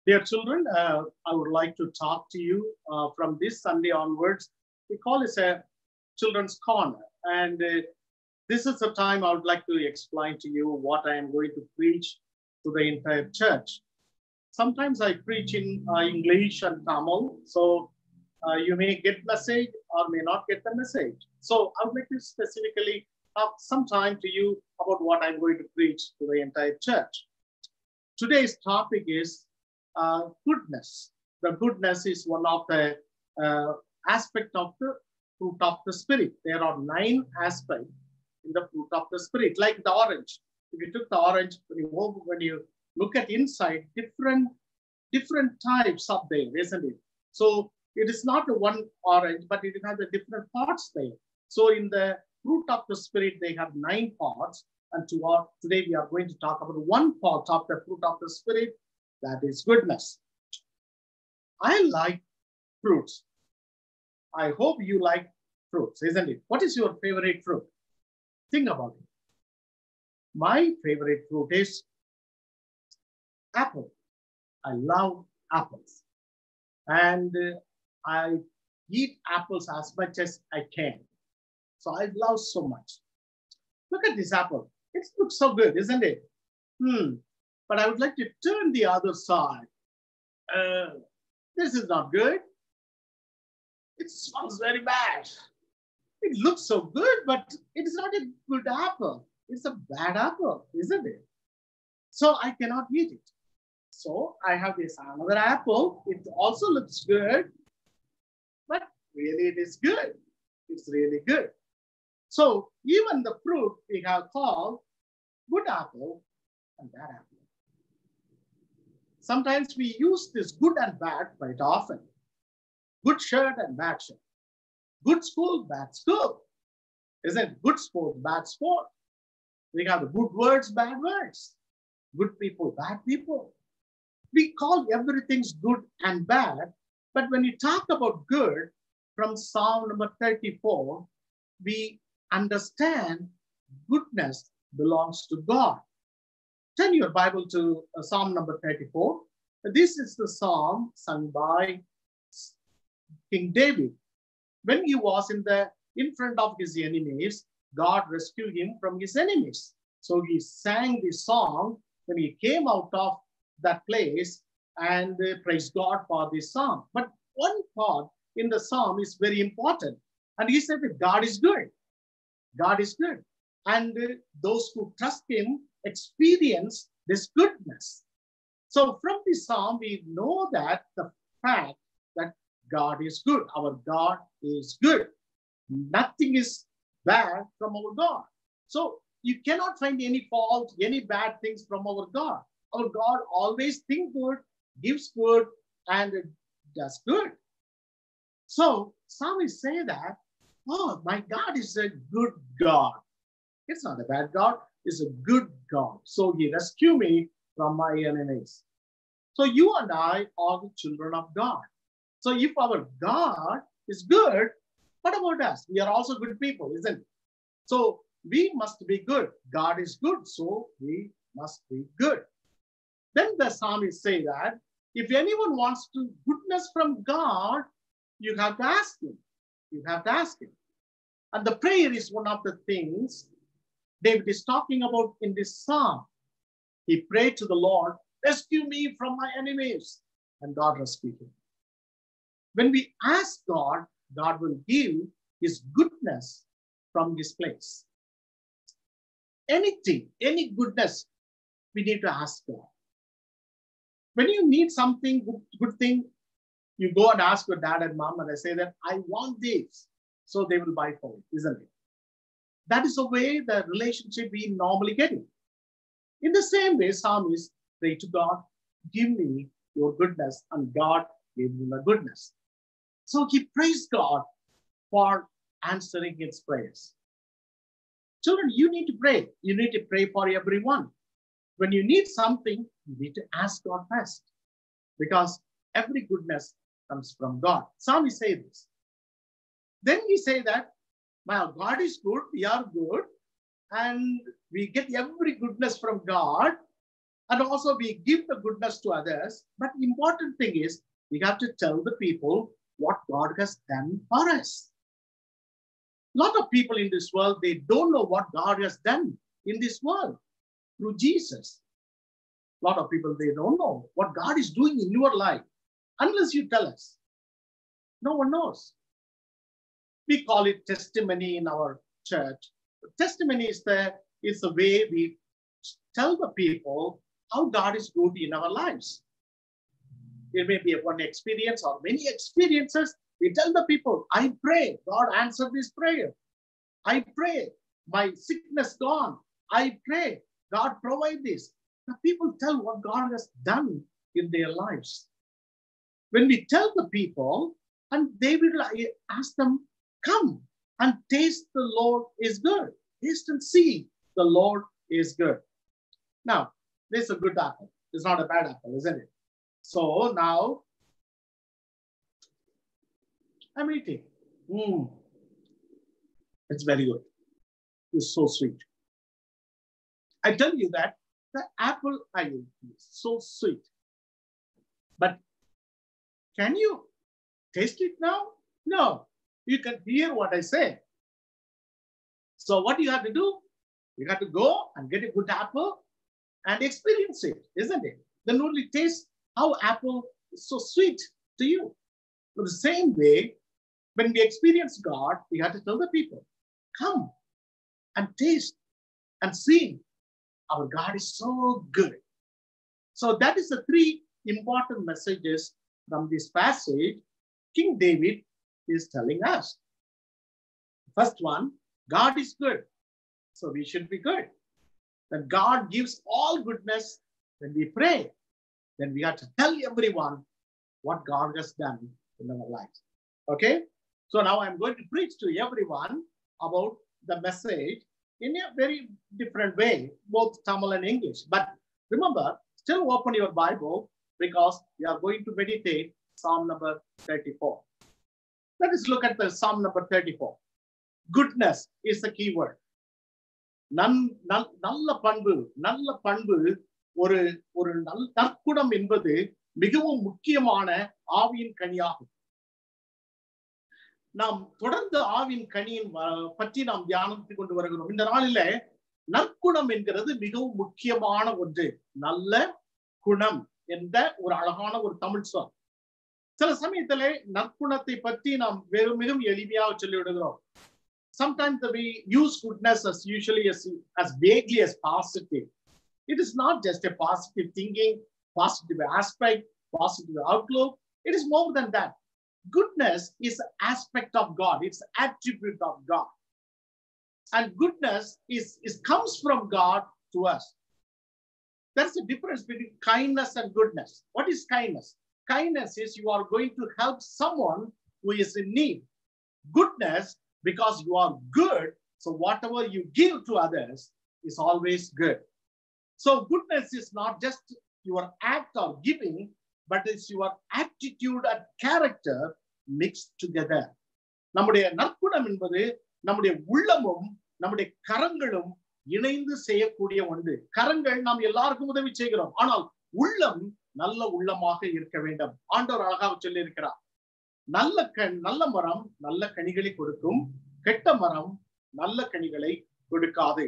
Dear children, I would like to talk to you from this Sunday onwards. We call this a children's corner. And this is the time I would like to explain to you what I am going to preach to the entire church. Sometimes I preach in English and Tamil, so you may get message or may not get the message. So I would like to specifically talk some time to you about what I'm going to preach to the entire church. Today's topic is goodness. The goodness is one of the aspect of the fruit of the spirit. There are 9 aspects in the fruit of the spirit, like the orange. If you took the orange, when you look at inside, different types of there, isn't it? So it is not the one orange, but it has the different parts there. So in the fruit of the spirit, they have 9 parts. And today we are going to talk about one part of the fruit of the spirit, that is goodness. I like fruits. I hope you like fruits, isn't it? What is your favorite fruit? Think about it. My favorite fruit is apple. I love apples. And I eat apples as much as I can. So I love so much. Look at this apple. It looks so good, isn't it? But I would like to turn the other side. This is not good. It smells very bad. It looks so good, but it is not a good apple. It's a bad apple, isn't it? So I cannot eat it. So I have this another apple. It also looks good, but really it is good. It's really good. So even the fruit we have called good apple and bad apple. Sometimes we use this good and bad quite often. Good shirt and bad shirt. Good school, bad school. Isn't it? Good sport, bad sport. We have good words, bad words. Good people, bad people. We call everything good and bad, but when you talk about good, from Psalm number 34, we understand goodness belongs to God. Turn your Bible to Psalm number 34. This is the psalm sung by King David. When he was in front of his enemies, God rescued him from his enemies. So he sang this song when he came out of that place and praised God for this psalm. But one part in the psalm is very important. And he said that God is good. God is good. And those who trust him experience this goodness. So from this psalm, we know that the fact that God is good. Our God is good. Nothing is bad from our God. So you cannot find any fault, any bad things from our God. Our God always thinks good, gives good, and does good. So psalmists say that, oh, my God is a good God. It's not a bad God, it's a good God. So he rescued me from my enemies. So you and I are the children of God. So if our God is good, what about us? We are also good people, isn't it? So we must be good. God is good, so we must be good. Then the psalmist say that if anyone wants to goodness from God, you have to ask him. You have to ask him. And the prayer is one of the things David is talking about in this psalm. He prayed to the Lord, rescue me from my enemies. And God rescued him. When we ask God, God will give his goodness from his place. Anything, any goodness, we need to ask God. When you need something, good thing, you go and ask your dad and mom and they say that, I want this. So they will buy for it, isn't it? That is the way the relationship we normally get it. In the same way, psalmists pray to God, give me your goodness, and God gave him the goodness. So he praised God for answering his prayers. Children, you need to pray. You need to pray for everyone. When you need something, you need to ask God first, because every goodness comes from God. Psalmists say this. Then we say that, well, God is good, we are good, and we get every goodness from God. And also we give the goodness to others. But the important thing is we have to tell the people what God has done for us. A lot of people in this world, they don't know what God has done in this world through Jesus. A lot of people, they don't know what God is doing in your life unless you tell us. No one knows. We call it testimony in our church. Testimony is the way we tell the people how God is good in our lives. It may be one experience or many experiences. We tell the people, I pray, God answered this prayer. I pray, my sickness gone. I pray, God provide this. The people tell what God has done in their lives. When we tell the people, and they will ask them, come and taste the Lord is good. Taste and see the Lord is good. Now, this is a good apple. It's not a bad apple, isn't it? So now, I'm eating. It's very good. It's so sweet. I tell you that the apple I eat is so sweet. But can you taste it now? No. You can hear what I say. So what do you have to do? You have to go and get a good apple and experience it, isn't it? Then only taste how apple is so sweet to you. In the same way, when we experience God, we have to tell the people, come and taste and see. Our God is so good. So that is the three important messages from this passage King David is telling us. First one, God is good. So we should be good. Then God gives all goodness. When we pray, then we have to tell everyone what God has done in our lives. Okay? So now I'm going to preach to everyone about the message in a very different way, both Tamil and English. But remember, still open your Bible because we are going to meditate Psalm number 34. Let us look at the Psalm number 34. Goodness is the key word. நல்ல பண்பு ஒரு நற்குணம் என்பது மிகவும் முக்கியமான ஆவியின் கனியாகும். நாம் தொடர்ந்து ஆவியின் கனியின் பற்றி நாம் தியானித்துக் கொண்டு வருகிறோம். இந்த நாளில நற்குணம் என்கிறது மிகவும் முக்கியமான ஒன்று. நல்ல குணம் என்ற ஒரு அழகான ஒரு தமிழ் சொல். சில சமயத்திலே நற்குணத்தை பற்றி நாம் மிகவும் எளிமையாக சொல்லிவிடுகிறோம். Sometimes we use goodness as usually as vaguely as positive. It is not just a positive thinking, positive aspect, positive outlook. It is more than that. Goodness is an aspect of God. It's an attribute of God. And goodness comes from God to us. There's a difference between kindness and goodness. What is kindness? Kindness is you are going to help someone who is in need. Goodness, because you are good, so whatever you give to others is always good. So goodness is not just your act of giving, but it's your attitude and character mixed together. நம்முடைய நற்குணம் என்பது நம்முடைய உள்ளமும் நம்முடைய கரங்களும் இணைந்து செய்யக்கூடிய ஒன்று. கரங்கள் நாம் எல்லாருக்கும் உதவி செய்கிறோம். ஆனால் உள்ளம் நல்ல உள்ளமாக இருக்க வேண்டும். ஆண்டவர் அழகாக சொல்லி இருக்கிறார். நல்ல மரம் நல்ல கனிகளை கொடுக்கும், கெட்ட மரம் நல்ல கனிகளை கொடுக்காது.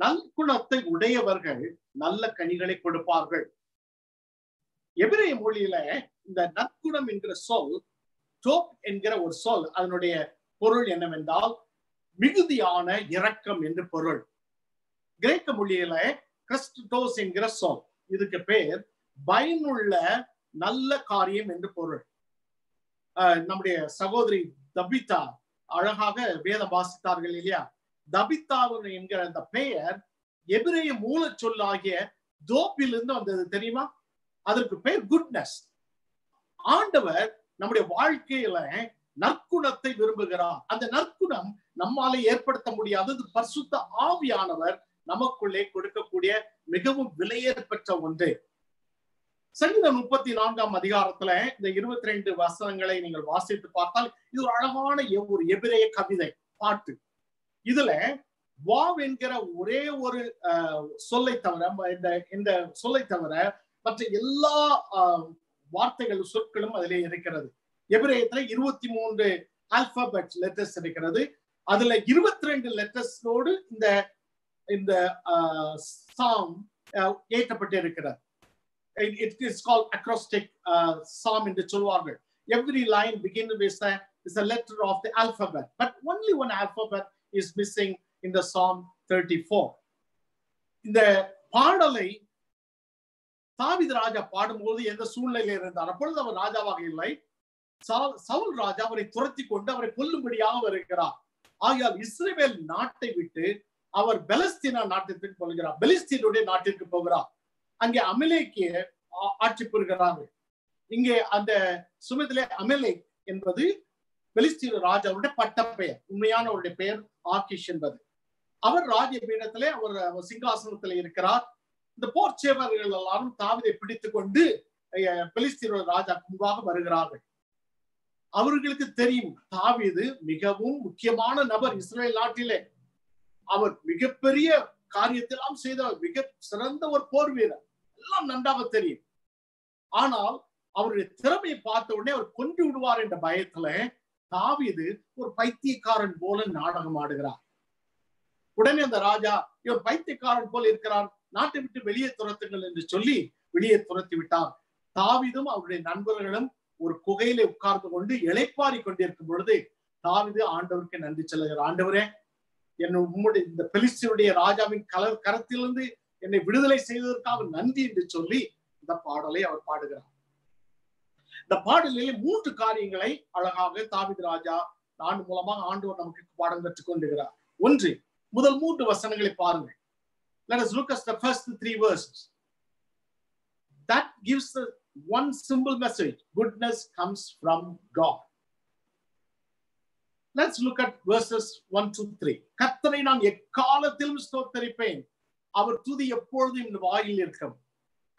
நற்குணத்தை உடையவர்கள் நல்ல கனிகளை கொடுப்பார்கள். எபிரேய மொழியில இந்த நற்குணம் என்கிற சொல், டோப் என்கிற ஒரு சொல், அதனுடைய பொருள் என்னவென்றால் மிகுதியான இரக்கம் என்று பொருள். கிரேக்க மொழியில கிறிஸ்டோஸ் என்கிற சொல், இதுக்கு பேர் பயனுள்ள நல்ல காரியம் என்று பொருள். நம்முடைய சகோதரி தபிதா அழகாக வேதம் வாசித்தார்கள் இல்லையா? தபிதா என்கிற அந்த பெயர் எபிரேய மூல சொல்லாகிய தோப்பிலிருந்து வந்தது தெரியுமா? அதற்கு பெயர் குட்னஸ். ஆண்டவர் நம்முடைய வாழ்க்கையில நற்குணத்தை விரும்புகிறார். அந்த நற்குணம் நம்மாலே ஏற்படுத்த முடியாதது. பரிசுத்த ஆவியானவர் நமக்குள்ளே கொடுக்கக்கூடிய மிகவும் விலையேறப்பெற்ற ஒன்று. சங்கீதம் 34ஆம் அதிகாரத்துல இந்த 22 வசனங்களை நீங்கள் வாசித்து பார்த்தால் இது ஒரு அழகான ஒரு எபிரேய கவிதை பாட்டு. இதுல வாவ் என்கிற ஒரே ஒரு சொல்லை தவிர இந்த சொல்லை தவிர மற்ற எல்லா வார்த்தைகள் சொற்களும் அதிலே இருக்கிறது. எபிரேயத்துல 23 ஆல்பாபெட் லெட்டர்ஸ் இருக்கிறது. அதுல 22 லெட்டர்ஸோடு இந்த சாம் ஏற்றப்பட்டு இருக்கிறது. It is called acrostic psalm என்று சொல்வார்கள். Every line begins with a letter of the alphabet, but only one alphabet is missing in the Psalm 34. இந்த பாடலை தாவீது ராஜா பாடும்போது எந்த சூழ்நிலையில் இருந்தார்? அப்பொழுது அவர் ராஜாவாக இல்லை. சவுல் ராஜா அவரை துரத்தி கொண்டு அவரை கொல்லும்படியாக வருகிறார். ஆகையால் இஸ்ரவேல் நாட்டை விட்டு அவர் பெலிஸ்தீனா நாட்டிற்கு போகிறார். பெலிஸ்தீனுடைய நாட்டிற்கு போகிறார். அங்கே அமலேக்கிய ஆட்சி புரிகிறார்கள். இங்கே அந்த சுமதிலே அமலேக் என்பது பெலிஸ்தீன ராஜாவுடைய பட்ட பெயர். உண்மையான அவருடைய பெயர் ஆகிஷ் என்பது. அவர் ராஜ பீடத்திலே அவர் சிங்காசனத்தில் இருக்கிறார். இந்த போர் சேவர்கள் எல்லாரும் தாவீதை பிடித்துக் கொண்டு பெலிஸ்தீன ராஜா முன்பாக வருகிறார்கள். அவர்களுக்கு தெரியும் தாவீது மிகவும் முக்கியமான நபர் இஸ்ரேல் நாட்டிலே. அவர் மிகப்பெரிய காரியத்தெல்லாம் செய்தவர், மிக சிறந்த ஒரு போர் வீரர், எல்லாம் நன்றாக தெரியும். ஆனால் அவருடைய திறமையை பார்த்த உடனே அவர் கொன்று விடுவார் என்ற பயத்துல தாவீது ஒரு பைத்தியக்காரன் போல நாடகம் ஆடுகிறார். உடனே அந்த ராஜா இவர் பைத்தியக்காரன் போல இருக்கிறார், நாட்டை விட்டு வெளியே துரத்துங்கள் என்று சொல்லி வெளியே துரத்தி விட்டார். தாவீதும் அவருடைய நண்பர்களும் ஒரு குகையில உட்கார்ந்து கொண்டு இளைப்பாரி கொண்டிருக்கும் பொழுது தாவீது ஆண்டவருக்கு நன்றி சொல்லுகிறார். ஆண்டவரே, உம்முடைய இந்த பெலிஸ்தீனுடைய ராஜாவின் கரத்திலிருந்து என்னை விடுதலை செய்வதற்காக நன்றி என்று சொல்லி இந்த பாடலை அவர் பாடுகிறார். இந்த பாடலில் 3 காரியங்களை அழகாக தாவீது ராஜா ஆண்டு மூலமாக ஆண்டவர் நமக்கு பாடம் கற்றுக் கொண்டிருக்கிறார். ஒன்று, முதல் 3 வசனங்களை பாருங்கள். Let us look at the first 3 verses. That gives the one simple message. Goodness comes from God. Let's look at verses 1 to 3. கர்த்தரை நான் எக்காலத்திலும் ஸ்தோத்தரிப்பேன், அவர் துதி எப்பொழுதும் என் வாயில் இருக்கும்.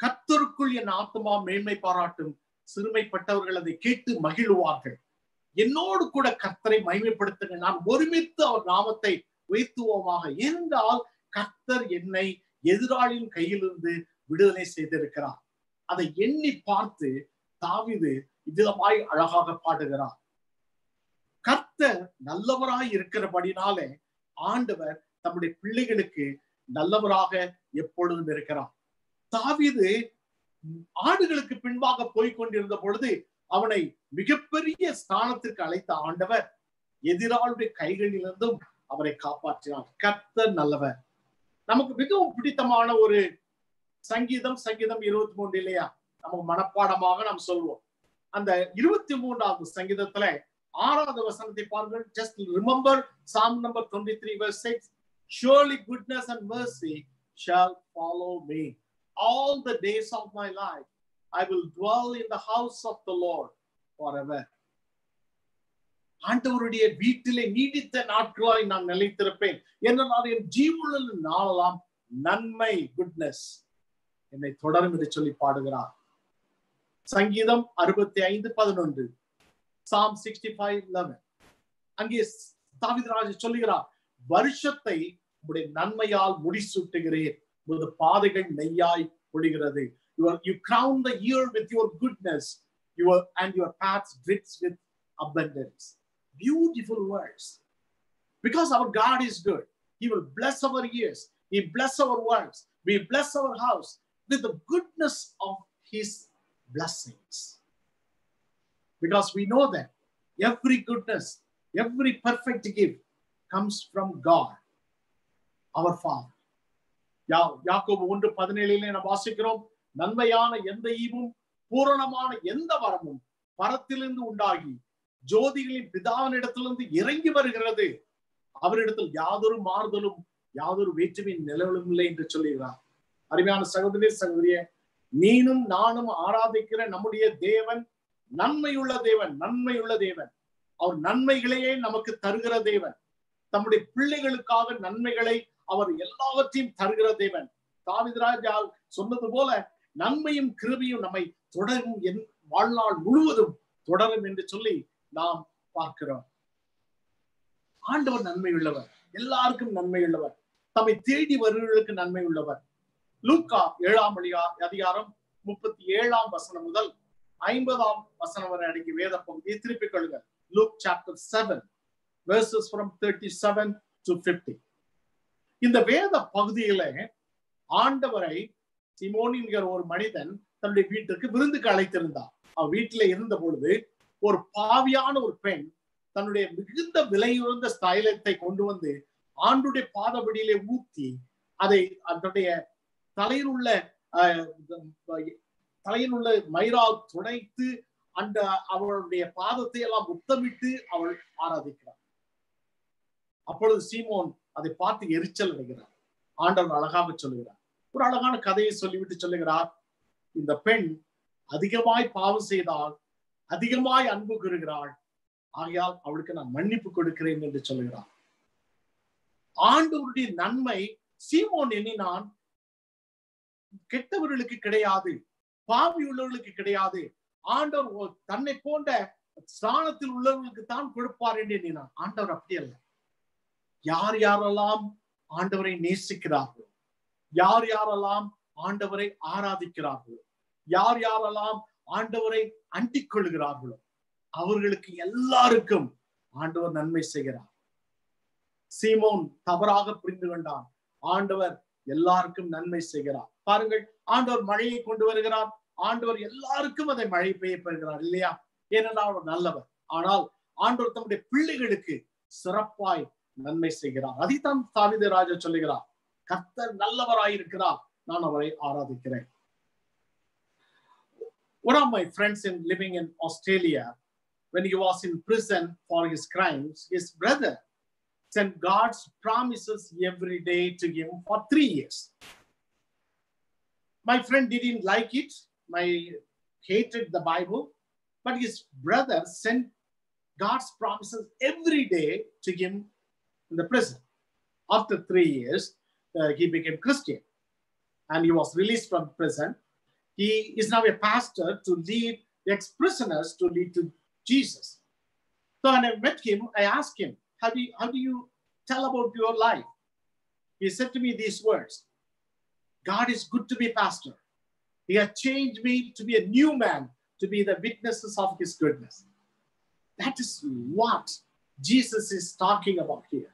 கர்த்தருக்குள் என் ஆத்துமா மேன்மை பாராட்டும், சிறுமைப்பட்டவர்கள் அதை கேட்டு மகிழுவார்கள். என்னோடு கூட கர்த்தரை மகிமைப்படுத்துங்க, நான் ஒருமித்து அவர் நாமத்தை உயர்த்துவோமாக. ஏனென்றால் கர்த்தர் என்னை எதிராளியின் கையிலிருந்து விடுதலை செய்திருக்கிறார். அதை எண்ணி பார்த்து தாவீது இவ்விதமாய் அழகாக பாடுகிறார். கர்த்தர் நல்லவராய் இருக்கிறபடினாலே ஆண்டவர் தம்முடைய பிள்ளைகளுக்கு நல்லவராக எப்பொழுதும் இருக்கிறார். தாவீது ஆடுகளுக்கு பின்பாக போய்கொண்டிருந்த பொழுது அவனை மிகப்பெரிய ஸ்தானத்திற்கு அழைத்த ஆண்டவர் எதிராளுடைய கைகளிலிருந்தும் அவரை காப்பாற்றினார். கர்த்தர் நல்லவர். நமக்கு மிகவும் பிடித்தமான ஒரு சங்கீதம் 23 இல்லையா? நமக்கு மனப்பாடமாக நாம் சொல்வோம். அந்த 23வது சங்கீதத்துல 6வது வசனத்தை பாருங்கள். Just remember Psalm number 23 verse 6. Surely goodness and mercy shall follow me all the days of my life. I will dwell in the house of the Lord forever. ஆண்டவருடைய வீட்டிலே நீடித்த நாட்களாய் நான் நிலைத்திருப்பேன். என்றால் என் ஜீவனுள்ள நாளெல்லாம் நன்மை, குட்னஸ் என்னை தொடரும் என்று சொல்லி பாடுகிறார். சங்கீதம் 65:11, Psalm 65:11. அங்கே தாவீது ராஜா சொல்லுகிறார், வருஷத்தை உம்முடைய நன்மையால் முடிசூட்டுகிறேன், உமது பாதைகள் நெய்யாய் பொழிகிறது. You crown the year with your goodness, and your paths drips with abundance. Beautiful words. Because our God is good, He will bless our years, He bless our works, we bless our house with the goodness of His blessings. Because we know that every goodness, every perfect gift comes from God, our Father. யாக்கோபு 1:17 நாம் வாசிக்கிறோம், நன்மையான எந்த ஈவும் பூரணமான எந்த வரமும் பரத்திலிருந்து உண்டாகி ஜோதிகளின் பிதாவினிடத்திலிருந்து இறங்கி வருகிறது. அவரிடத்தில் யாதொரு மாறுதலும் யாதொரு வேற்றுமையின் நிலவலும் இல்லை என்று சொல்லுகிறார். அருமையான சகோதரி சகோதரிய, நீனும் நானும் ஆராதிக்கிற நம்முடைய தேவன் நன்மையுள்ள தேவன், நன்மையுள்ள தேவன். அவர் நன்மைகளையே நமக்கு தருகிற தேவன். தம்முடைய பிள்ளைகளுக்காக நன்மைகளை அவர் எல்லாவற்றையும் தருகிற தேவன். தாவீது ராஜா சொன்னது போல நன்மையும் கிருபையும் நம்மை தொடரும், என் வாழ்நாள் முழுவதும் தொடரும் என்று சொல்லி நாம் பார்க்கிறோம். ஆண்டவர் நன்மை உள்ளவர். எல்லாருக்கும் நன்மை உள்ளவர், தம்மை தேடி வருவர்களுக்கு நன்மை உள்ளவர். லூக்கா 7ஆம் அதிகாரம் 37ஆம் வசனம் முதல் 50ஆம் வசனம் வரை அடங்கிய வேத பகுதியை திருப்பிக் கொள்ளுங்க. Luke chapter 7 verses from 37 to 50. இந்த வேத பகுதியில ஆண்டவரை சீமோன் என்கிற ஒரு மனிதன் தன்னுடைய வீட்டுக்கு விருந்துக்கு அழைத்திருந்தார். அவர் வீட்டில இருந்த பொழுது ஒரு பாவியான ஒரு பெண் தன்னுடைய மிகுந்த விலையுறந்த தைலத்தை கொண்டு வந்து ஆண்டுடைய பாதபடியிலே ஊத்தி அதை அதனுடைய தலையில் உள்ள மயிரால் துடைத்து அந்த அவளுடைய பாதத்தை எல்லாம் முத்தமிட்டு அவள் ஆராதிக்கிறார். அப்பொழுது சீமோன் அதை பார்த்து எரிச்சல் அடைகிறார். ஆண்டவர் அழகாக சொல்லுகிறார். ஒரு அழகான கதையை சொல்லிவிட்டு சொல்லுகிறார், இந்த பெண் அதிகமாய் பாவம் செய்தால் அதிகமாய் அன்பு கூறுகிறாள், ஆகையால் அவளுக்கு நான் மன்னிப்பு கொடுக்கிறேன் என்று சொல்லுகிறார். ஆண்டவருடைய நன்மை சீமோன் எண்ணினான் கெட்டவர்களுக்கு கிடையாது, பாவி உள்ளவர்களுக்கு கிடையாது, ஆண்டவர் தன்னை போன்ற ஸ்தானத்தில் உள்ளவர்களுக்கு தான் கொடுப்பார் என்று எண்ணினான். ஆண்டவர் அப்படி அல்ல. யார் யாரெல்லாம் ஆண்டவரை நேசிக்கிறார்களோ, யார் யாரெல்லாம் ஆண்டவரை ஆராதிக்கிறார்களோ, யார் யாரெல்லாம் ஆண்டவரை அண்டிக் கொள்கிறார்களோ அவர்களுக்கு எல்லாருக்கும் ஆண்டவர் நன்மை செய்கிறார். சீமோன் தவறாக புரிந்து கொண்டான். ஆண்டவர் எல்லாருக்கும் நன்மை செய்கிறார். பாருங்கள், ஆண்டவர் மழையை கொண்டு வருகிறார். ஆண்டவர் எல்லாருக்கும் அதை மழை பெய்ய பெறுகிறார் இல்லையா? ஏனென்றால் அவர் நல்லவர். ஆனால் ஆண்டவர் தம்முடைய பிள்ளைகளுக்கு சிறப்பாய் நன்மை செய்கிறார். அதைத்தான் தாவீது ராஜா சொல்லுகிறார், கர்த்தர் நல்லவராயிருக்கிறார், நான் அவரை ஆராதிக்கிறேன். One of my friends living in Australia, when he was in prison for his crimes, his brother sent God's promises every day to him for 3 years. My friend didn't like it. Hated the Bible, but his brother sent God's promises every day to him in the prison. After 3 years, he became Christian and he was released from prison. He is now a pastor to lead the ex-prisoners to lead to Jesus. So when I met him, I asked him, how do you tell about your life? He said to me these words, God is good to be pastor. He has changed me to be a new man, to be the witnesses of his goodness. That is what Jesus is talking about here.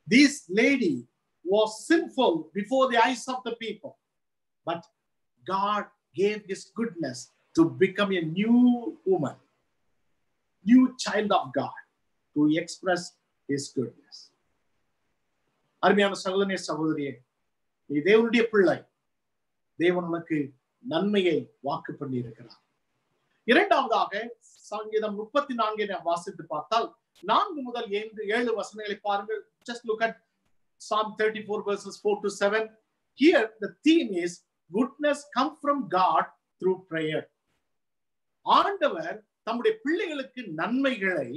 This lady was sinful before the eyes of the people, but God gave his goodness to become a new woman, new child of God, to express his goodness. அருமையான சகோதரனே சகோதரியே, நீ தேவனுடைய பிள்ளை. தேவன் உனக்கு நன்மையை வாக்கு பண்ணி இருக்கிறார். இரண்டாவதாக சங்கீதம் 34 வாசித்து பார்த்தால் 4 முதல் 7 வசனங்களை பாருங்கள். Just look at Psalm 34 verses 4 to 7. Here the theme is goodness come from God through prayer. ஆண்டவர் தம்முடைய பிள்ளைகளுக்கு நன்மைகளை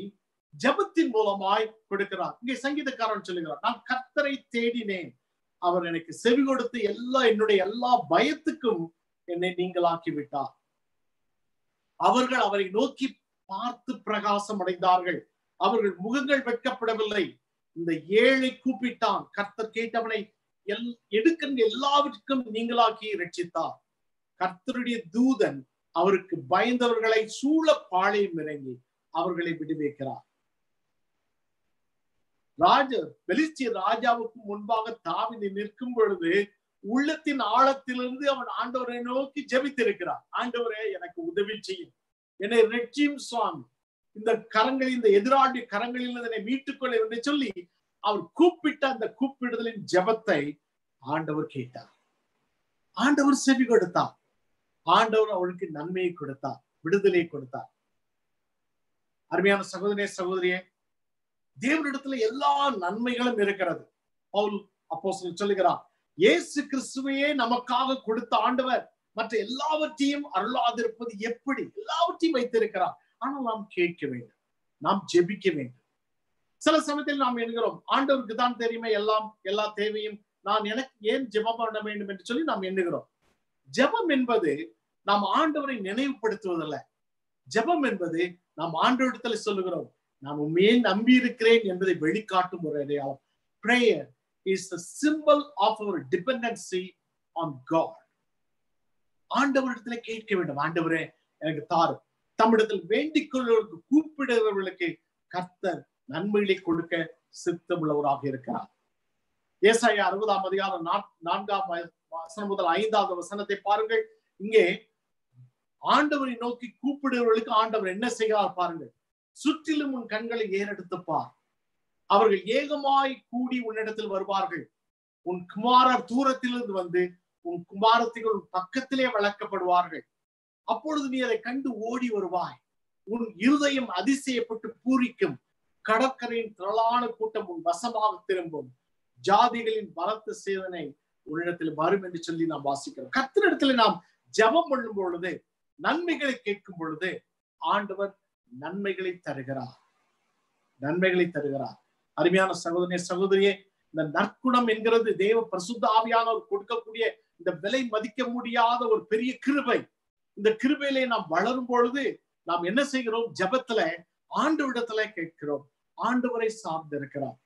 ஜெபத்தின் மூலமாய் கொடுக்கிறார். இங்கே சங்கீதக்காரன் சொல்லுகிறார், நான் கர்த்தரை தேடினேன், அவர் எனக்கு செவி கொடுத்து என்னுடைய எல்லா பயத்துக்கும் என்னை நீங்களாக்கி விட்டார். அவர்கள் அவரை நோக்கி பார்த்து பிரகாசம் அடைந்தார்கள், அவர்கள் முகங்கள் வெட்கப்படவில்லை. இந்த ஏழை கூப்பிட்டான், கர்த்தர் கேட்டவனை எடுக்கின்ற எல்லாவற்றுக்கும் நீங்களாக்கி ரட்சித்தார். கர்த்தருடைய தூதன் அவருக்கு பயந்தவர்களை சூழ பாளையம் இறங்கி அவர்களை விடுவிக்கிறார். பெலிஸ்திய ராஜாவுக்கு முன்பாக தாவீது நிற்கும் பொழுது உள்ளத்தின் ஆழத்திலிருந்து அவன் ஆண்டவரை நோக்கி ஜெபித்திருக்கிறார். ஆண்டவரே, எனக்கு உதவி செய்யும், என்னை ரட்சியும் சுவாமி, இந்த எதிராளி கரங்களில் என்னை மீட்டுக்கொள்ள என்று சொல்லி அவர் கூப்பிட்ட அந்த கூப்பிடுதலின் ஜெபத்தை ஆண்டவர் கேட்டார். ஆண்டவர் செவி கொடுத்தார். ஆண்டவர் அவளுக்கு நன்மையை கொடுத்தார், விடுதலை கொடுத்தார். அருமையான சகோதரனே சகோதரியே, தேவனிடத்துல எல்லா நன்மைகளும் இருக்கிறது. பவுல் அப்போஸ்தலன் சொல்லுகிறார், இயேசு கிறிஸ்துவையே நமக்காக கொடுத்த ஆண்டவர் மற்ற எல்லாவற்றையும் அருளாதிருப்பது எப்படி? எல்லாவற்றையும் வைத்திருக்கிறார். ஆனால் நாம் கேட்க வேண்டும், நாம் ஜெபிக்க வேண்டும். சில சமயத்தில் நாம் எண்ணுகிறோம், ஆண்டவருக்கு தான் தெரியுமே எல்லா தேவையும், நான் எனக்கு ஏன் ஜெபம் பண்ண வேண்டும் என்று சொல்லி நாம் எண்ணுகிறோம். ஜெபம் என்பது நாம் ஆண்டவரை நினைவுபடுத்துவதல்ல. ஜெபம் என்பது நாம் ஆண்டவரிடத்துல சொல்லுகிறோம், நான் உண்மையை நம்பி இருக்கிறேன் என்பதை வெளிக்காட்டும் ஒரு அடையாளம். Prayer is the symbol of our dependency on God. ஆண்டவரிடத்துல கேட்க வேண்டும். ஆண்டவரே எனக்கு தாரும். தம்மிடத்தில் வேண்டிக் கொள்வதற்கு கூப்பிடுகிறவர்களுக்கு கர்த்தர் நன்மைகளை கொடுக்க சித்தமுள்ளவராக இருக்கிறார். ஏசாயா 60ஆம் அதிகாரம் 4ஆம் வசனம் முதல் 5வது வசனத்தை பாருங்கள். இங்கே ஆண்டவரை நோக்கி கூப்பிடுகிறவர்களுக்கு ஆண்டவர் என்ன செய்கிறார் பாருங்கள். சுற்றிலும் உன் கண்களை ஏறெடுத்து பார். அவர்கள் ஏகமாய் கூடி உன்னிடத்தில் வருவார்கள். உன் குமாரர் தூரத்திலிருந்து வந்து உன் குமாரத்திகள் பக்கத்திலே வளர்க்கப்படுவார்கள். அப்பொழுது நீ அதை கண்டு ஓடி வருவாய். உன் இருதயம் அதிசயப்பட்டு பூரிக்கும். கடற்கரையின் திரளான கூட்டம் உன் வசமாக திரும்பும். ஜாதிகளின் பலத்த சேதனை உன்னிடத்தில் வரும் என்று சொல்லி நாம் வாசிக்கிறோம். கர்த்தரிடத்தில் நாம் ஜெபம் பண்ணும் பொழுது, நன்மைகளை கேட்கும் பொழுது ஆண்டவர் நன்மைகளை தருகிறார். நன்மைகளை தருகிறார். அருமையான சகோதரனே, சகோதரியே, இந்த நற்குணம் என்கிறது தேவ பரிசுத்த ஆவியானவர் கொடுக்கக்கூடிய இந்த விலை மதிக்க முடியாத ஒரு பெரிய கிருபை. இந்த கிருபையிலே நாம் வளரும் பொழுது நாம் என்ன செய்கிறோம்? ஜெபத்துல ஆண்டவரிடத்துல கேட்கிறோம். ஆண்டவரை சார்ந்து இருக்கிறோம்.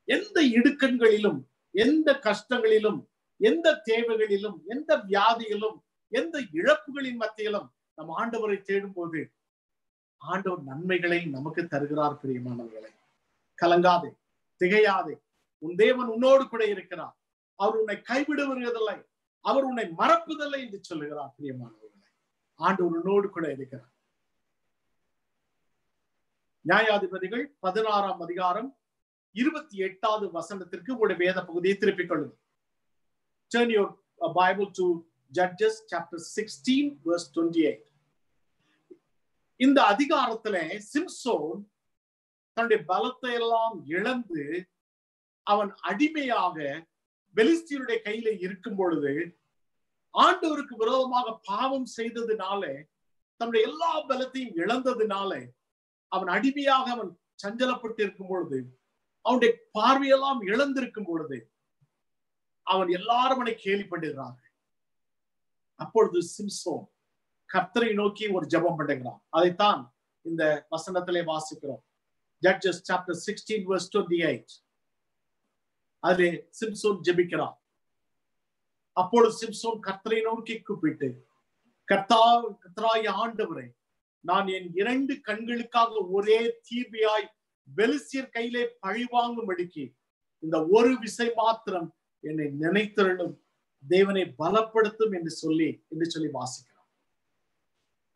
எந்த இடுக்கண்களிலும், எந்த கஷ்டங்களிலும், எந்த தேவைகளிலும், எந்த வியாதியிலும், எந்த இழப்புகளின் மத்தியிலும் நம் ஆண்டவரை தேடும் போது ஆண்டவர் நன்மைகளை நமக்கு தருகிறார். பிரியமானவர்களை, கலங்காதே, திகையாதே. உன் தேவன் உன்னோடு கூட இருக்கிறார். அவர் உன்னை கைவிடுவதில்லை, அவர் உன்னை மறப்பதில்லை என்று சொல்லுகிறார். பிரியமானவர்களை, ஆண்டவர் உன்னோடு கூட இருக்கிறார். நியாயாதிபதிகள் 16ஆம் அதிகாரம் 28வது வசனத்திற்கு உங்களுடைய வேத பகுதியை திருப்பிக் கொள்ளுங்கள். Turn your Bible to Judges chapter 16 verse 28. இந்த அதிகாரத்திலே சிம்சோன் தன்னுடைய பலத்தை எல்லாம் இழந்து அவன் அடிமையாக பெலிஸ்தியருடைய கையில இருக்கும் பொழுது, ஆண்டவருக்கு விரோதமாக பாவம் செய்ததினால, தன்னுடைய எல்லா பலத்தையும் இழந்ததினால, அவன் அடிமையாக அவன் சஞ்சலப்பட்டு இருக்கும் பொழுது, அவனுடைய பார்வையெல்லாம் இழந்திருக்கும் பொழுது, அவன் எல்லாரும் அவனை கேலி பண்ணுகிறார்கள். அப்பொழுது சிம்சோன் கர்த்தரை நோக்கி ஒரு ஜெபம் பண்ணுகிறான். அதைத்தான் இந்த வசனத்திலே வாசிக்கிறோம். Judges chapter 16 verse 28. அதிலே சிம்சோன் ஜெபிக்கிறான். அப்பொழுது சிம்சோன் கர்த்தரை நோக்கி கூப்பிட்டு, கர்த்தராகிய ஆண்டவரே, நான் என் 2 கண்களுக்காக ஒரே தீர்வையாய் பெலிஸ்தியர் கையிலே பழிவாங்கும்படிக்கு இந்த ஒரு விசை மாத்திரம் என்னை நினைத்தருளும், தேவனை பலப்படுத்தும் என்று சொல்லி வாசிக்கிறான்.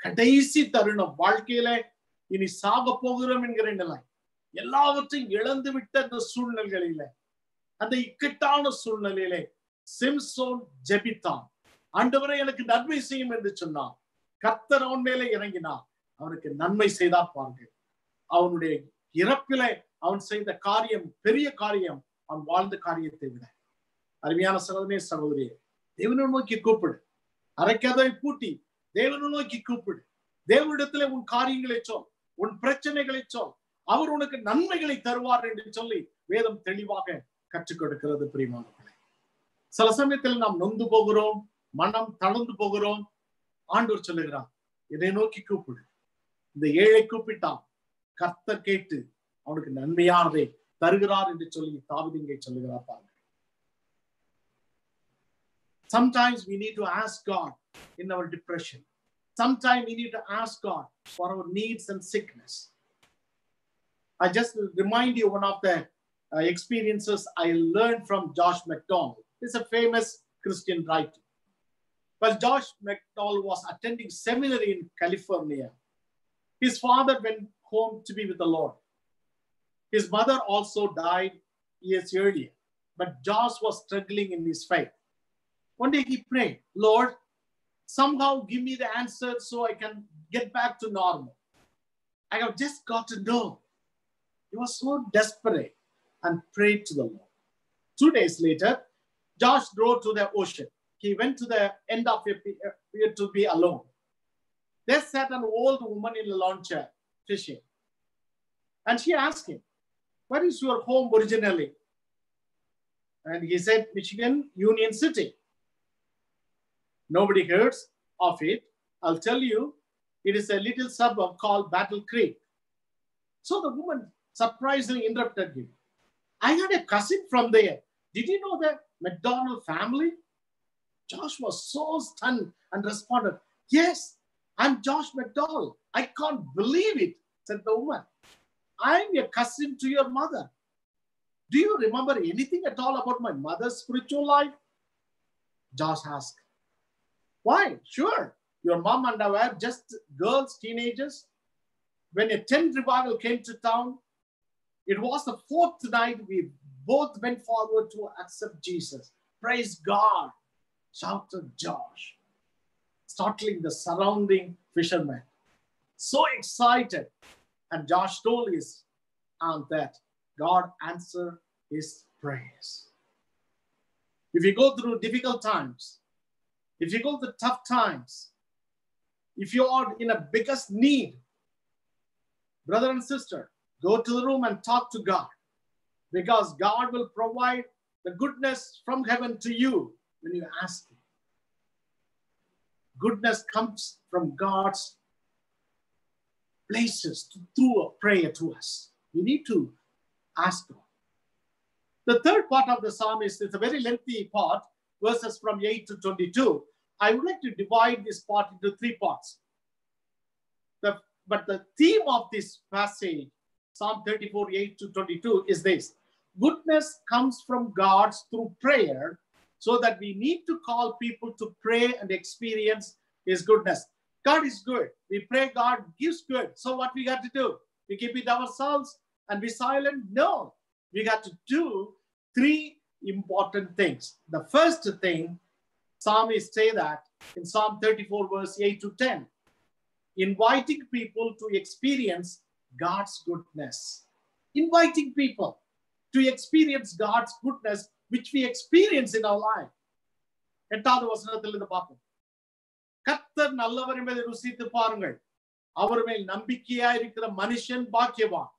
கடைசி தருணம், வாழ்க்கையில இனி சாக போகிறோம் என்கிற நிலை, எல்லாவற்றையும் இழந்து விட்ட அந்த சூழ்நிலைகளில, அந்த இக்கட்டான சூழ்நிலையிலே சிம்சோன் ஜெபித்தான். ஆண்டவரே எனக்கு நன்மை செய்யும் என்று சொன்னான். கர்த்தர் அவன் மேலே இறங்கினான். அவனுக்கு நன்மை செய்தா பாருங்க. அவனுடைய இறப்பிலே அவன் செய்த காரியம் பெரிய காரியம், அவன் வாழ்ந்த காரியத்தை விட. அருமையான சகோதரனே, சகோதரியே, தேவனை நோக்கி கூப்பிடு. அரைக்கதை பூட்டி தேவனை நோக்கி கூப்பிடு. தேவனிடத்திலே உன் காரியங்களை சொல், உன் பிரச்சனைகளை சொல். அவர் உனக்கு நன்மைகளை தருவார் என்று சொல்லி வேதம் தெளிவாக கற்றுக் கொடுக்கிறது. பிரியமானவர்களே, சில சமயத்தில் நாம் நொந்து போகிறோம், மனம் தளர்ந்து போகிறோம். ஆண்டவர் சொல்லுகிறார், இதை நோக்கி கூப்பிடு. இந்த ஏழை கூப்பிட்டான், கர்த்தர் கேட்டு அவனுக்கு நன்மையானதை தருகிறார் என்று சொல்லி தாவீது இங்கே சொல்லுகிறார் பாருங்க. Sometimes we need to ask God in our depression. Sometimes we need to ask God for our needs and sickness. I just remind you one of the experiences I learned from Josh McDowell. He's a famous Christian writer. While Josh McDowell was attending seminary in California, his father went home to be with the Lord. His mother also died years earlier, but Josh was struggling in his faith. One day he prayed, Lord, somehow give me the answer so I can get back to normal. I have just got to know. He was so desperate and prayed to the Lord. 2 days later, Josh drove to the ocean. He went to the end of the pier to be alone. There sat an old woman in a lawn chair fishing. And she asked him, where is your home originally? And he said, Michigan, Union City. Nobody heard of it. I'll tell you, it is a little suburb called Battle Creek. So the woman surprisingly interrupted him. I had a cousin from there. Did you know the McDonald family? Josh was so stunned and responded, yes, I'm Josh McDowell. I can't believe it, said the woman. I'm a cousin to your mother. Do you remember anything at all about my mother's spiritual life? Josh asked. Why? Sure. Your mom and I were just girls, teenagers. When a tent revival came to town, it was the fourth night we both went forward to accept Jesus. Praise God, shouted Josh, startling the surrounding fishermen. So excited. And Josh told his aunt that God answered his prayers. If you go through difficult times, if you go through tough times, if you are in a biggest need, brother and sister, go to the room and talk to God, because God will provide the goodness from heaven to you when you ask Him. Goodness comes from God's places through a prayer to us. We need to ask God. The third part of the psalm is a very lengthy part, verses from 8 to 22. I would like to divide this part into three parts. But the theme of this passage, Psalm 34, 8 to 22, is this. Goodness comes from God through prayer, so that we need to call people to pray and experience His goodness. God is good. We pray God gives good. So what we got to do? We keep it ourselves and be silent? No. We got to do three important things. The first thing, psalmists say that in Psalm 34, verse 8 to 10, inviting people to experience God's goodness. Inviting people to experience God's goodness, which we experience in our life. எட்டாவது வசனத்திலிருந்து பார்ப்போம். கர்த்தர் நல்லவர் என்பதை ருசித்து பாருங்கள். அவர் மேல் நம்பிக்கையா இருக்கிற மனுஷன் பாக்கியவான்.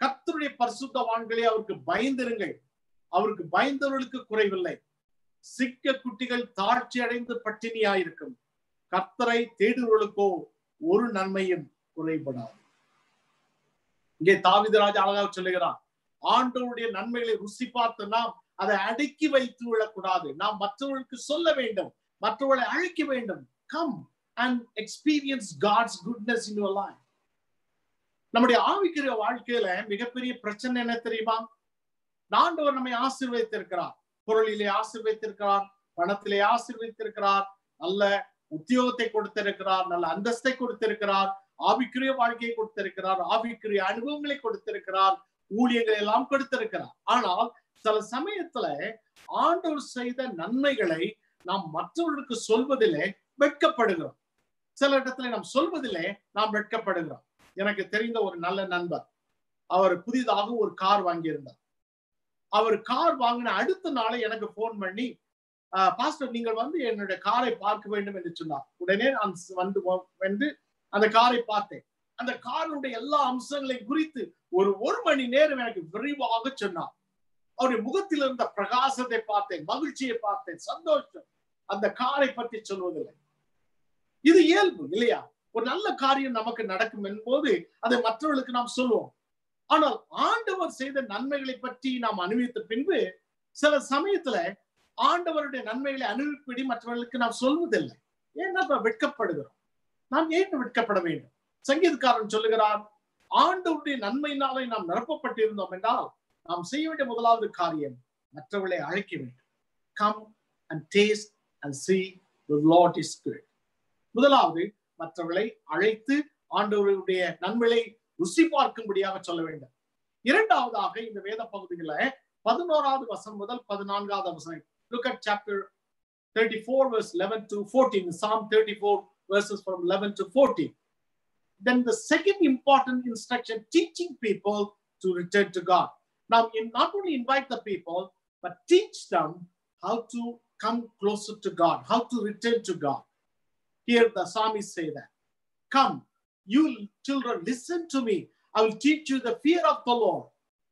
கர்த்தருடைய பரிசுத்தவான்களே அவருக்கு பயந்திருங்கள். அவருக்கு பயந்தவர்களுக்கு குறைவில்லை. சிக்க குட்டிகள் தாழ்ச்சி அடைந்து பட்டினியாயிருக்கும். கர்த்தரை தேடுவர்களுக்கோ ஒரு நன்மையும் குறைபடாது. இங்கே தாவீது ராஜா அழகாக சொல்லுகிறார், ஆண்டவருடைய நன்மைகளை ருசி பார்த்து நாம் அதை அடக்கி வைத்து விடக்கூடாது. நாம் மற்றவர்களுக்கு சொல்ல வேண்டும், மற்றவர்களை அழைக்க வேண்டும். Come and experience God's goodness in your life. நம்முடைய ஆவிக்குரிய வாழ்க்கையில மிகப்பெரிய பிரச்சனை என்ன தெரியுமா? ஆண்டவர் நம்மை ஆசீர்வதித்திருக்கிறார். பொருளிலே ஆசீர்வதித்திருக்கிறார், பணத்திலே ஆசீர்வதித்திருக்கிறார், நல்ல உத்தியோகத்தை கொடுத்திருக்கிறார், நல்ல அந்தஸ்தை கொடுத்திருக்கிறார், ஆவிக்குரிய வாழ்க்கையை கொடுத்திருக்கிறார், ஆவிக்குரிய அனுபவங்களை கொடுத்திருக்கிறார், ஊழியங்களை எல்லாம் கொடுத்திருக்கிறார். ஆனால் சில சமயத்துல ஆண்டவர் செய்த நன்மைகளை நாம் மற்றவர்களுக்கு சொல்வதிலே வெட்கப்படுகிறோம். சில இடத்துல நாம் சொல்வதிலே நாம் வெட்கப்படுகிறோம். எனக்கு தெரிந்த ஒரு நல்ல நண்பர், அவர் புதிதாக ஒரு கார் வாங்கியிருந்தார். அவர் கார் வாங்கின அடுத்த நாளை எனக்கு போன் பண்ணி, பாஸ்டர் நீங்கள் வந்து என்னுடைய காரை பார்க்க வேண்டும் என்று சொன்னார். உடனே நான் வந்து அந்த காரை பார்த்தேன். அந்த காருடைய எல்லா அம்சங்களையும் குறித்து ஒரு மணி நேரம் எனக்கு விரிவாக சொன்னார். அவருடைய முகத்தில் இருந்த பிரகாசத்தை பார்த்தேன், மகிழ்ச்சியை பார்த்தேன், சந்தோஷம். அந்த காரை பற்றி சொல்வதில்லை. இது இயல்பு இல்லையா? ஒரு நல்ல காரியம் நமக்கு நடக்கும் என்போது அதை மற்றவர்களுக்கு நாம் சொல்லுவோம். ஆனால் ஆண்டவர் செய்த நன்மைகளை பற்றி நாம் அனுபவித்த பின்பு சில சமயத்துல ஆண்டவருடைய நன்மைகளை அனுபவிப்படி மற்றவர்களுக்கு நாம் சொல்வதில்லை. ஏன்னா வெட்கப்படுகிறோம். நாம் ஏன் வெட்கப்பட வேண்டும்? சங்கீதக்காரன் சொல்லுகிறார், ஆண்டவருடைய நன்மையினாலே நாம் நிரப்பப்பட்டிருந்தோம் என்றால் நாம் செய்ய வேண்டிய முதலாவது காரியம் மற்றவர்களை அழைக்க வேண்டும். Come and taste and see the Lord is good. முதலாவது மற்றவர்களை அழைத்து ஆண்டவருடைய நன்மைகளை ருசி பார்க்கும்படியாக சொல்ல வேண்டும். இரண்டாவதாக இந்த வேத பகுதிகளை 11வது வசனம் முதல் 14வது வசனம். Look at chapter 34 verse 11 to 14. Psalm 34 verses from 11 to 14. Then the second important instruction, teaching people to return to God. Now, not only invite the people, but teach them how to come closer to God, how to return to God. Here the psalmist say that, come, you children, listen to me. I will teach you the fear of the Lord,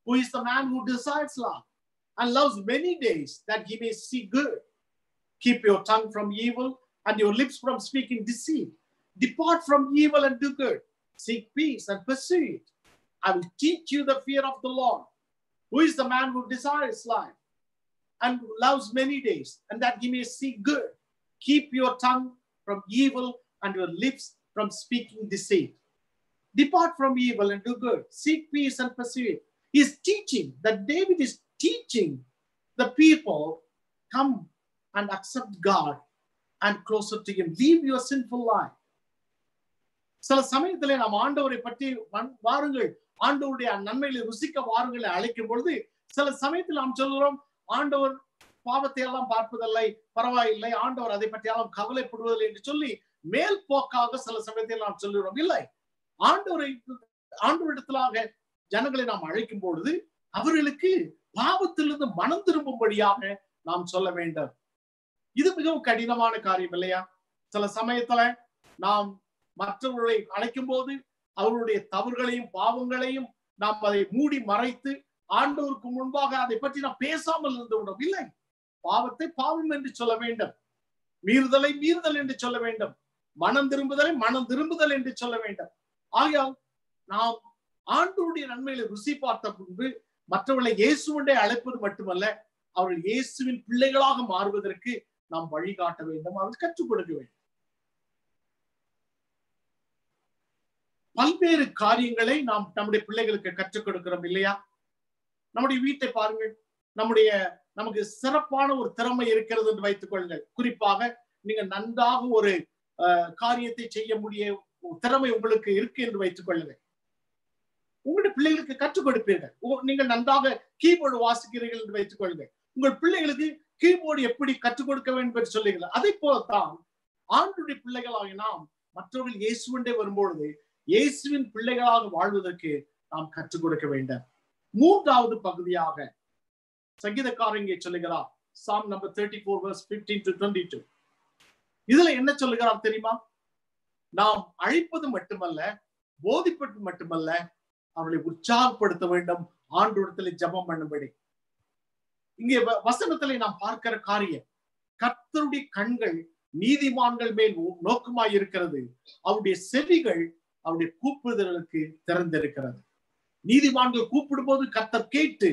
who is the man who desires love and loves many days that he may see good. Keep your tongue from evil and your lips from speaking deceit. Depart from evil and do good. Seek peace and pursue it. I will teach you the fear of the Lord. Who is the man who desires life and loves many days, and that he may see good? Keep your tongue from evil and your lips from speaking deceit. Depart from evil and do good. Seek peace and pursue it. He is teaching, that David is teaching the people, come and accept God and closer to him. Leave your sinful life. சில சமயத்திலே நாம் ஆண்டவரை பற்றி வாருங்கள், ஆண்டவருடைய நன்மைகளை ருசிக்க வாருங்களை அழைக்கும் பொழுது சில சமயத்தில் நாம் சொல்கிறோம், ஆண்டவர் பாவத்தை எல்லாம் பார்ப்பதில்லை, பரவாயில்லை, ஆண்டவர் அதை பற்றி எல்லாம் கவலைப்படுவதில்லை என்று சொல்லி மேல் போக்காக சில சமயத்தில் நாம் சொல்லுகிறோம். இல்லை, ஆண்டவரிடத்திலாக ஜனங்களை நாம் அழைக்கும் பொழுது அவர்களுக்கு பாவத்திலிருந்து மனம் திரும்பும்படியாக நாம் சொல்ல வேண்டும். இது மிகவும் கடினமான காரியம் இல்லையா? சில சமயத்துல நாம் மற்றவர்களை அழைக்கும் போது அவர்களுடைய தவறுகளையும் பாவங்களையும் நாம் அதை மூடி மறைத்து ஆண்டவருக்கு முன்பாக அதை பற்றி நாம் பேசாமல் இருந்து விடும். இல்லை, பாவத்தை பாவம் என்று சொல்ல வேண்டும், மீறுதலை மீறுதல் என்று சொல்ல வேண்டும், மனம் திரும்புதலை மனம் திரும்புதல் என்று சொல்ல வேண்டும். ஆகையால் நாம் ஆண்டவருடைய நன்மைகளை ருசி பார்த்த பின்பு மற்றவர்களை இயேசுவண்டை அழைப்பது மட்டுமல்ல, அவர்கள் இயேசுவின் பிள்ளைகளாக மாறுவதற்கு நாம் வழிகாட்ட வேண்டும், அவர்கள் கற்றுக் கொடுக்க வேண்டும். பல்வேறு காரியங்களை நாம் நம்முடைய பிள்ளைகளுக்கு கற்றுக் கொடுக்கிறோம் இல்லையா? நம்முடைய வீட்டை பாருங்கள், நமக்கு சிறப்பான ஒரு திறமை இருக்கிறது என்று வைத்துக் கொள்ளுங்கள். குறிப்பாக நீங்க நன்றாக ஒரு காரியத்தை செய்ய முடிய திறமை உங்களுக்கு இருக்கு என்று வைத்துக் கொள்ளுங்கள். உங்களுடைய பிள்ளைகளுக்கு கற்றுக் கொடுப்பீர்கள். நீங்கள் நன்றாக கீபோர்டு வாசிக்கிறீர்கள் என்று வைத்துக் கொள்ளுங்கள். உங்கள் பிள்ளைகளுக்கு கீபோர்டு எப்படி கற்றுக் கொடுக்க வேண்டும் என்று சொல்லுங்கள். அதை போலத்தான் ஆண்டுடைய பிள்ளைகளாக நாம் மற்றவர்கள் இயேசுவண்டே வரும்பொழுது இயேசுவின் பிள்ளைகளாக வாழ்வதற்கு நாம் கற்றுக் கொடுக்க வேண்டும். மூன்றாவது பகுதியாக சங்கீதக்காரர் இங்கே சொல்லுகிறார், Psalm number 34 verse 15 to 22. இதுல என்ன சொல்லுகிறார் தெரியுமா? நாம் அழைப்பது மட்டுமல்ல, போதிப்பது மட்டுமல்ல, அவர்களை உற்சாகப்படுத்த வேண்டும், ஆண்டவரிடத்தில் ஜெபம் பண்ணும்படி. இங்கே வசனத்திலே நாம் பார்க்கிற காரியம், கர்த்தருடைய கண்கள் நீதிமான்கள் மேல் நோக்கமாய் இருக்கிறது, அவருடைய செவிகள் அவருடைய கூப்பிடுதலுக்கு திறந்திருக்கிறது. நீதிமான்கள் கூப்பிடும் போது கர்த்தர் கேட்டு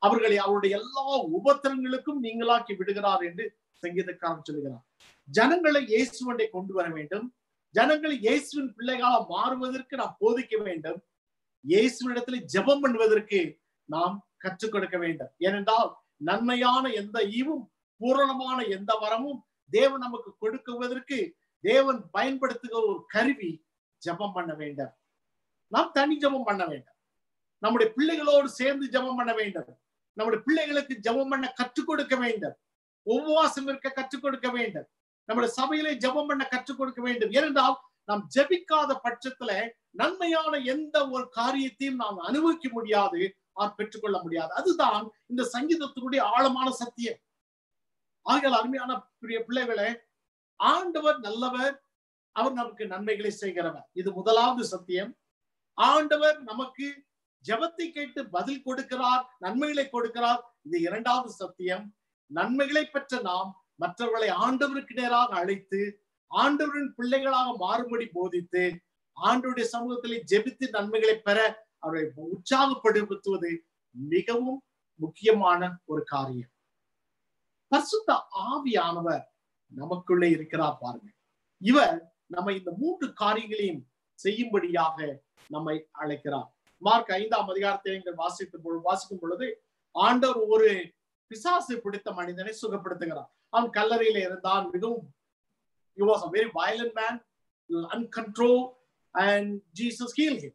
அவர்களை அவருடைய எல்லா உபத்திரங்களுக்கும் நீங்களாக்கி விடுகிறார் என்று சங்கீதக்காரன் சொல்லுகிறார். ஜனங்களை இயேசுவண்டை கொண்டு வர வேண்டும், ஜனங்களை இயேசுவின் பிள்ளைகளாக மாறுவதற்கு நாம் போதிக்க வேண்டும், இயேசுவினிடத்தில் ஜெபம் பண்ணுவதற்கு நாம் கற்றுக் கொடுக்க வேண்டும். ஏனென்றால் நன்மையான எந்த ஈவும் பூரணமான எந்த வரமும் தேவன் நமக்கு கொடுக்குவதற்கு தேவன் பயன்படுத்துகிற ஒரு கருவி ஜெபம் பண்ண வேண்டும். நாம் தனி ஜெபம் பண்ண வேண்டும், நம்முடைய பிள்ளைகளோடு சேர்ந்து ஜெபம் பண்ண வேண்டும், நம்முடைய பிள்ளைகளுக்கு ஜெபம் பண்ண கற்றுக் கொடுக்க வேண்டும், உபவாசம் இருக்க கற்றுக் கொடுக்க வேண்டும், நம்முடைய சபையிலே ஜெபம் பண்ண கற்றுக் கொடுக்க வேண்டும். ஏனென்றால் நாம் ஜெபிக்காத பட்சத்துல நன்மையான எந்த ஒரு காரியத்தையும் நாம் அனுபவிக்க முடியாது, பெற்றுக்கொள்ள முடியாது. அதுதான் இந்த சங்கீதத்தினுடைய ஆழமான சத்தியம். ஆகையால் அருமையான பிரிய பிள்ளைகளே, ஆண்டவர் நல்லவர், அவர் நமக்கு நன்மைகளை செய்கிறவர். இது முதலாவது சத்தியம். ஆண்டவர் நமக்கு ஜெபத்தை கேட்டு பதில் கொடுக்கிறார், நன்மைகளை கொடுக்கிறார். இது இரண்டாவது சத்தியம். நன்மைகளை பெற்ற நாம் மற்றவர்களை ஆண்டவருக்கு நேராக அழைத்து ஆண்டவரின் பிள்ளைகளாக மாறுபடி போதித்து ஆண்டவருடைய சமூகத்திலே ஜெபித்து நன்மைகளை பெற அவரை உற்சாகப்படுத்துவது மிகவும் முக்கியமான ஒரு காரியம். பரிசுத்த ஆவியானவர் நமக்குள்ளே இருக்கிறார் பாருங்க. இவர் நம்ம இந்த மூன்று காரியங்களையும் செய்யும்படியாக நம்மை அழைக்கிறார். மார்க் 5ஆம் அதிகாரத்தை வாசிக்கும் பொழுது ஆண்டவர் ஒரு பிசாசு பிடித்த மனிதனை சுகப்படுத்துகிறார். அவன் கல்லறையில இருந்தான், மிகவும் he was a very violent man, he was uncontrolled, and Jesus healed him.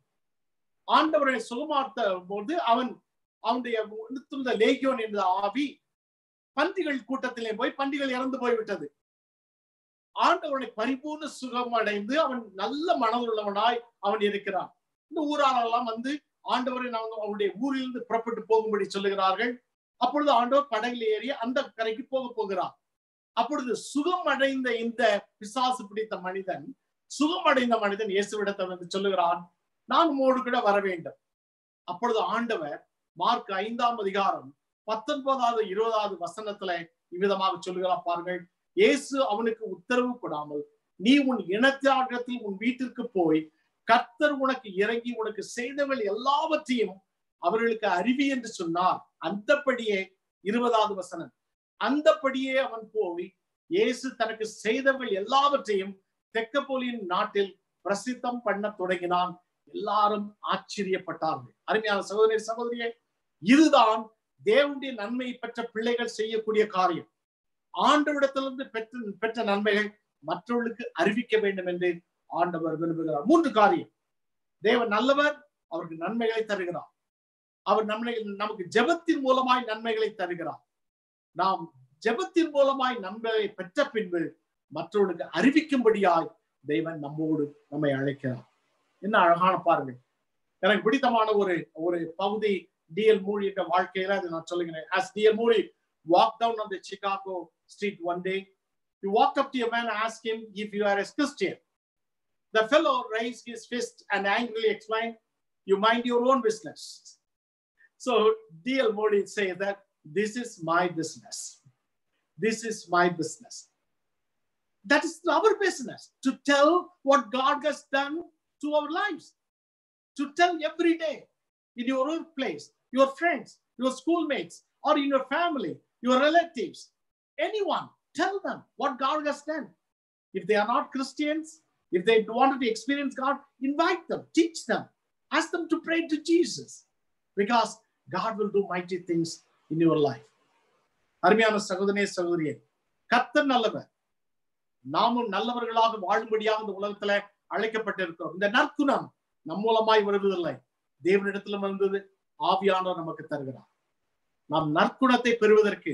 ஆண்டவரை சுகமாத்த போது அவனுடைய லேகியோன் என்ற ஆவி பன்றிகள் கூட்டத்திலே போய் பன்றிகள் இறந்து போய்விட்டது. ஆண்டவனை பரிபூர்ண சுகம் அடைந்து அவன் நல்ல மனதுள்ளவனாய் அவன் இருக்கிறான். இந்த ஊராரெல்லாம் வந்து ஆண்டவரை அவருடைய ஊரிலிருந்து புறப்பட்டு போகும்படி சொல்லுகிறார்கள். அப்பொழுது ஆண்டவர் படகில் ஏறி அந்த கரைக்கு போகிறார். அப்பொழுது சுகம் அடைந்த இந்த பிசாசு பிடித்த மனிதன் இயேசுவிடத்தை வந்து சொல்லுகிறான், நான் உம்மோடு கூட வர வேண்டும். அப்பொழுது ஆண்டவர் மார்க் 5ஆம் அதிகாரம் 19வது 20வது வசனத்துல இவ்விதமாக சொல்லுகிறார் பாருங்கள். இயேசு அவனுக்கு உத்தரவு கொடாமல், நீ உன் இனத்தாரிடத்தில் உன் வீட்டிற்கு போய் கர்த்தர் உனக்கு இறங்கி உனக்கு செய்தவள் எல்லாவற்றையும் அவர்களுக்கு அறிவி என்று சொன்னார். அந்தபடியே 20வது வசனம், அந்தபடியே அவன் போய் இயேசு தனக்கு செய்தவள் எல்லாவற்றையும் தெக்கப்போலியின் நாட்டில் பிரசித்தம் பண்ண தொடங்கினான். எல்லாரும் ஆச்சரியப்பட்டார்கள். அருமையான சகோதரி சகோதரியே, இதுதான் தேவனுடைய நன்மை பெற்ற பிள்ளைகள் செய்யக்கூடிய காரியம். ஆண்டவரிடத்திலிருந்து பெற்ற நன்மைகள் மற்றவர்களுக்கு அறிவிக்க வேண்டும் என்று ஆண்டவர் விரும்புகிறார். 3 காரியம். தேவன் நல்லவர், அவருக்கு நன்மைகளை தருகிறார். அவர் நமக்கு ஜெபத்தின் மூலமாய் நன்மைகளை தருகிறார். நாம் ஜெபத்தின் மூலமாய் நன்மைகளை பெற்ற பின்பு மற்றவர்களுக்கு அறிவிக்கும்படியாய் தேவன் நம்மை அழைக்கிறார். என்ன அழகான பாருங்கள். எனக்கு பிடித்தமான ஒரு பகுதி D.L. Moody என்ற வாழ்க்கையில அதை நான் சொல்லுகிறேன். As D.L. Moody walked down on the Chicago street one day, he walked up to a man and asked him if you are a Christian. The fellow raised his fist and angrily exclaimed, "You mind your own business." So D.L. Moody says that this is my business. This is my business. That is our business, to tell what God has done to our lives. To tell every day in your own place, your friends, your schoolmates, or in your family, your relatives, anyone, tell them what God has done. If they are not Christians, if they wanted to experience God, invite them, teach them, ask them to pray to Jesus, because God will do mighty things in your life. அருமையான சகோதரனே சகோதரியே, கர்த்தர் நல்லவர். நாமும் நல்லவர்களாக வாழும்படியாக இந்த உலகத்துல அழைக்கப்பட்டிருக்கிறோம். இந்த நற்குணம் நம் மூலமாய் வருவதில்லை, தேவனிடத்திலும் வந்தது. ஆவியானவர் நமக்கு தருகிறார். நாம் நற்குணத்தை பெறுவதற்கு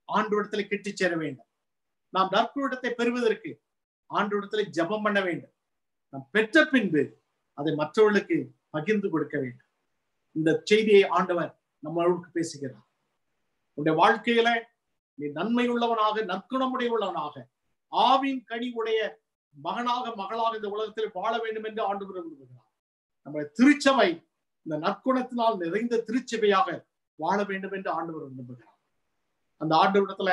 ஆண்டவரிடத்துல கிட்டி சேர வேண்டும். நாம் நற்குணத்தை பெறுவதற்கு ஆண்டவரிடத்துல ஜெபம் பண்ண வேண்டும். நாம் பெற்ற பின்பு அதை மற்றவர்களுக்கு பகிர்ந்து கொடுக்க வேண்டும். இந்த செய்தியை ஆண்டவர் நம்மளுக்கு பேசுகிறார். உன்னுடைய வாழ்க்கையில நீ நன்மை உள்ளவனாக, நற்குணமுடையவனாக, ஆவின் கனி உடைய மகனாக மகளாக இந்த உலகத்தில் வாழ வேண்டும் என்று ஆண்டவர் விரும்புகிறார். நம்முடைய திருச்சபை இந்த நற்குணத்தினால் நிறைந்த திருச்சபையாக வாழ வேண்டும் என்று ஆண்டவர் விரும்புகிறார். அந்த ஆண்டவரிடத்துல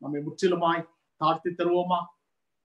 நம்மை முற்றிலுமாய் தாழ்த்தி தருவோமா?